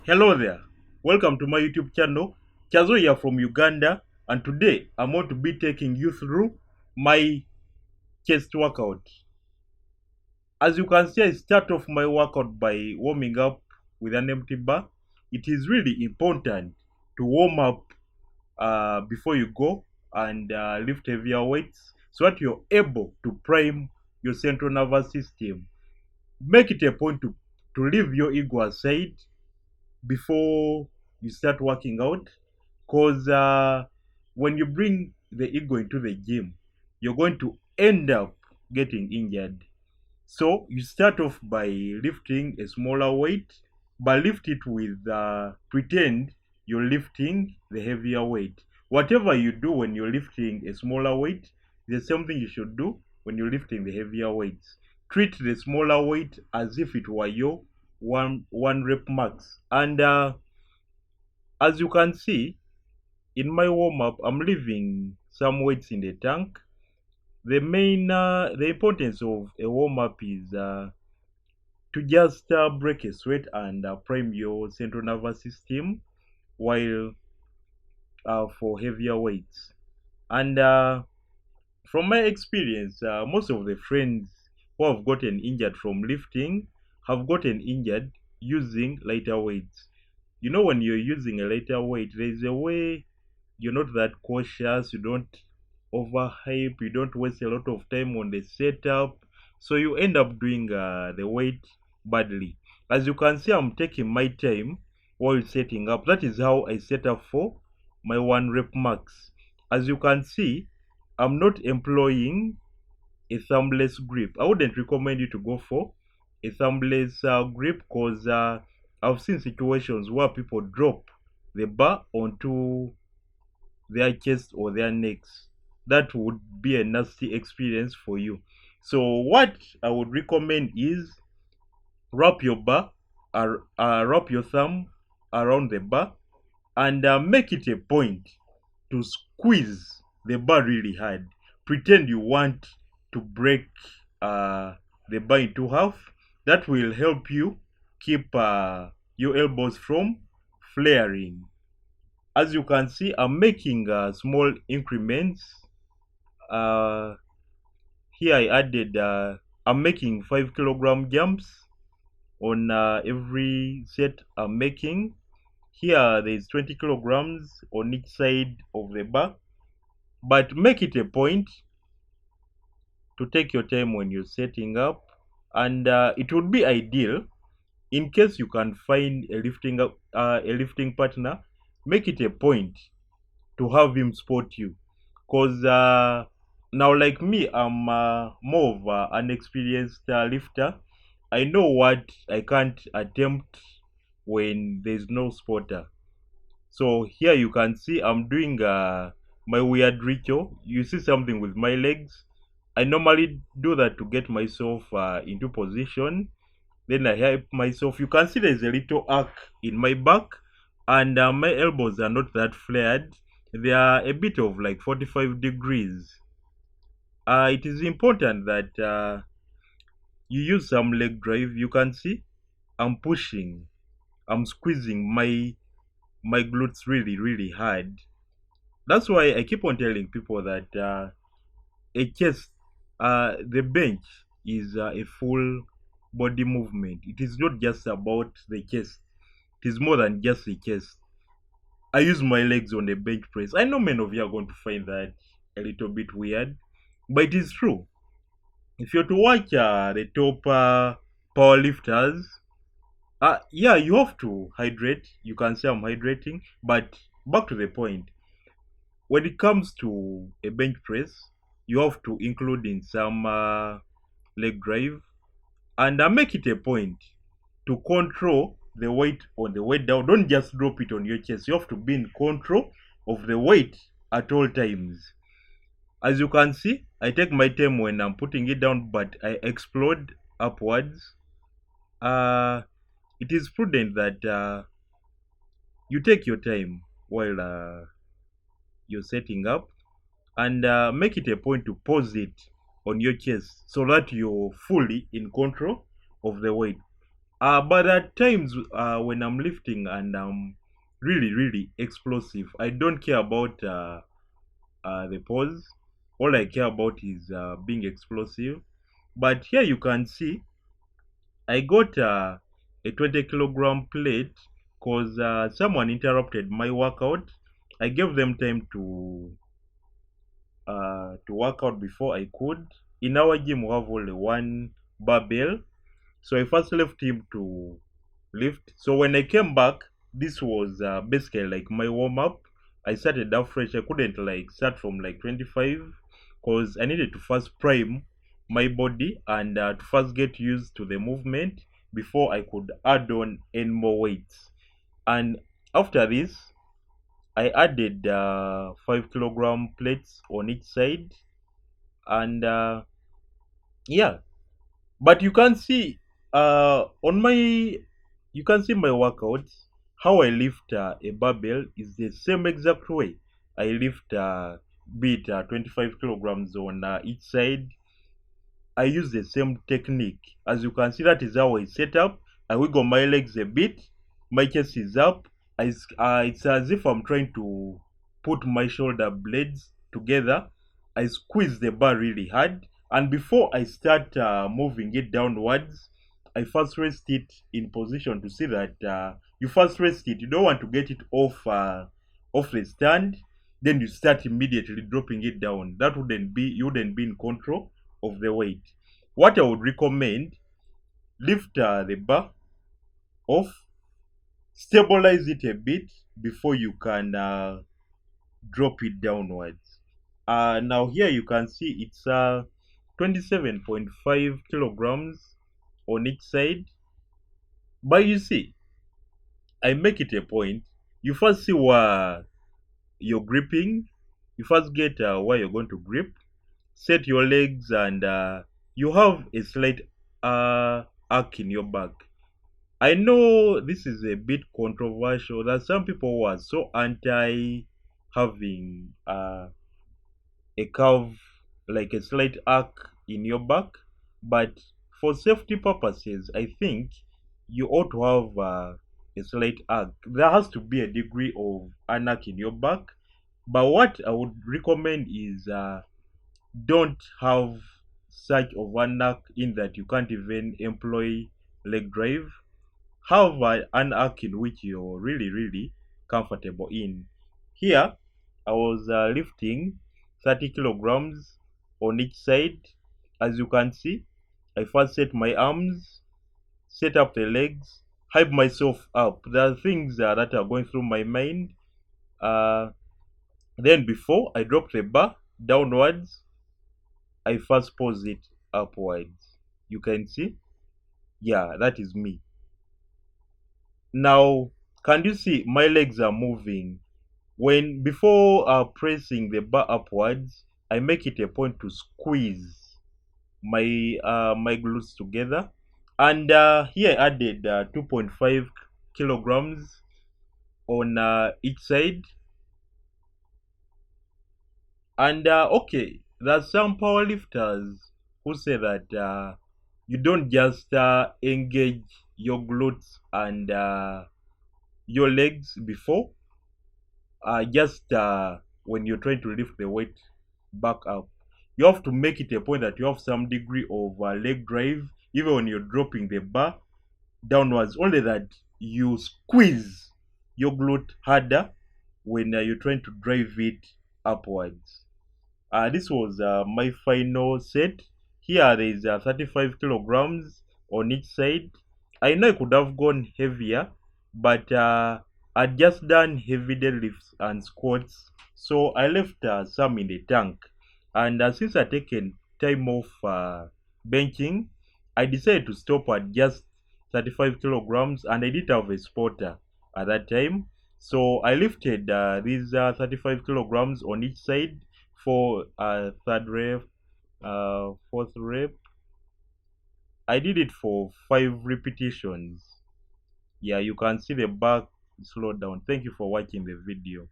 Hello there, welcome to my YouTube channel. Chazo here from Uganda, and today I'm going to be taking you through my chest workout. As you can see, I start off my workout by warming up with an empty bar. It is really important to warm up before you go and lift heavier weights so that you're able to prime your central nervous system. Make it a point to leave your ego aside before you start working out, because when you bring the ego into the gym, you're going to end up getting injured. So you start off by lifting a smaller weight, but lift it with pretend you're lifting the heavier weight. Whatever you do when you're lifting a smaller weight, the same thing you should do when you're lifting the heavier weights. Treat the smaller weight as if it were your one rep max. And as you can see, in my warm up, I'm leaving some weights in the tank. The importance of a warm up is to just break a sweat and prime your central nervous system while for heavier weights. And from my experience, most of the friends who have gotten injured from lifting have gotten injured using lighter weights. You know, when you're using a lighter weight, there's a way you're not that cautious, you don't overhype, you don't waste a lot of time on the setup, so you end up doing the weight badly. As you can see, I'm taking my time while setting up. That is how I set up for my one rep max. As you can see, I'm not employing a thumbless grip. I wouldn't recommend you to go for a thumbless grip, because I've seen situations where people drop the bar onto their chest or their necks. That would be a nasty experience for you. So what I would recommend is wrap your bar, wrap your thumb around the bar, and make it a point to squeeze the bar really hard. Pretend you want to break the bar into half. That will help you keep your elbows from flaring. As you can see, I'm making small increments. uh, Here I added I'm making 5 kilogram jumps on every set I'm making. Here there's 20 kilograms on each side of the bar, but make it a point to take your time when you're setting up. And it would be ideal, in case you can find a lifting partner, make it a point to have him spot you, because now, like me, I'm more of an experienced lifter. I know what I can't attempt when there's no spotter. So here you can see I'm doing my weird ritual. You see something with my legs. I normally do that to get myself into position. Then I help myself. You can see there's a little arc in my back, and my elbows are not that flared. They are a bit of like 45 degrees. It is important that you use some leg drive. You can see I'm pushing, I'm squeezing my glutes really hard. That's why I keep on telling people that a chest, the bench is a full body movement. It is not just about the chest. It is more than just the chest. I use my legs on the bench press. I know many of you are going to find that a little bit weird, but it is true. If you're to watch the top power lifters, yeah, you have to hydrate. You can say I'm hydrating, but back to the point. When it comes to a bench press, you have to include in some leg drive, and make it a point to control the weight on the way down. Don't just drop it on your chest. You have to be in control of the weight at all times. As you can see, I take my time when I'm putting it down, but I explode upwards. Uh, it is prudent that you take your time while you're setting up, and make it a point to pause it on your chest so that you're fully in control of the weight. But at times when I'm lifting and I'm really, really explosive, I don't care about the pose. All I care about is being explosive. But here you can see I got a 20 kilogram plate because someone interrupted my workout. I gave them time to work out before I could. In our gym, we have only one barbell, so I first left him to lift. So when I came back, this was basically like my warm up. I started out fresh. I couldn't like start from like 25 because I needed to first prime my body and to first get used to the movement before I could add on any more weights. And after this, I added 5 kilogram plates on each side, and yeah, but you can see on my you can see my workouts. How I lift a barbell is the same exact way I lift be it 25 kilograms on each side. I use the same technique. As you can see, that is how I set up. I wiggle my legs a bit. My chest is up. It's as if I'm trying to put my shoulder blades together. I squeeze the bar really hard. And before I start moving it downwards, I first rest it in position to see that you first rest it. You don't want to get it off the stand. Then you start immediately dropping it down. That wouldn't be you wouldn't be in control of the weight. What I would recommend, lift the bar off, stabilize it a bit before you can drop it downwards. Now here you can see it's 27.5 kilograms on each side. But you see, I make it a point. You first see where you're gripping. You first get where you're going to grip. Set your legs and you have a slight arc in your back. I know this is a bit controversial. There are some people who are so anti having a curve, like a slight arc in your back, but for safety purposes, I think you ought to have a slight arc. There has to be a degree of an arc in your back, but what I would recommend is don't have such of an arc in that you can't even employ leg drive. Have an arc in which you're really, really comfortable in. Here, I was lifting 30 kilograms on each side. As you can see, I first set my arms, set up the legs, hype myself up. There are things that are going through my mind. Uh, then, before I drop the bar downwards, I first pose it upwards. You can see, yeah, that is me. Now, can you see my legs are moving? When before pressing the bar upwards, I make it a point to squeeze my glutes together. And here I added 2.5 kilograms on each side. And okay, there's some powerlifters who say that you don't just engage your glutes and your legs before, just when you're trying to lift the weight back up. You have to make it a point that you have some degree of leg drive, even when you're dropping the bar downwards, only that you squeeze your glute harder when you're trying to drive it upwards. This was my final set. Here there is 35 kilograms on each side. I know I could have gone heavier, but I'd just done heavy deadlifts and squats, so I left some in the tank. And since I'd taken time off benching, I decided to stop at just 35 kilograms, and I didn't have a spotter at that time. So I lifted these 35 kilograms on each side for third rep, fourth rep. I did it for 5 repetitions. Yeah, you can see the back slow down. Thank you for watching the video.